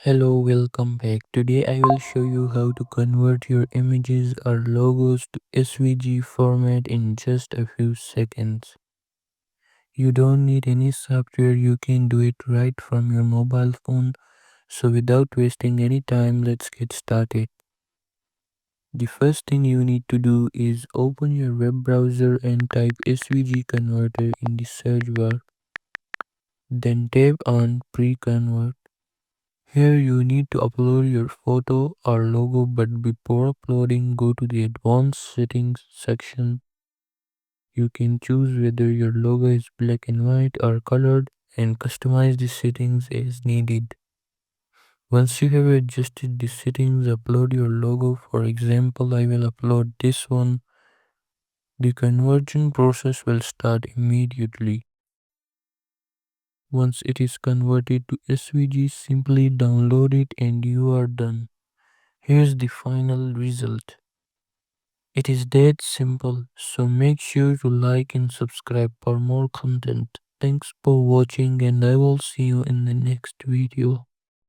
Hello, welcome back. Today I will show you how to convert your images or logos to SVG format in just a few seconds. You don't need any software, you can do it right from your mobile phone. So without wasting any time, let's get started. The first thing you need to do is open your web browser and type SVG converter in the search bar. Then tap on pre-convert. Here you need to upload your photo or logo, but before uploading go to the advanced settings section. You can choose whether your logo is black and white or colored and customize the settings as needed. Once you have adjusted the settings, upload your logo. For example, I will upload this one. The conversion process will start immediately. Once it is converted to SVG, simply download it and you are done. Here's the final result. It is that simple, so make sure to like and subscribe for more content. Thanks for watching and I will see you in the next video.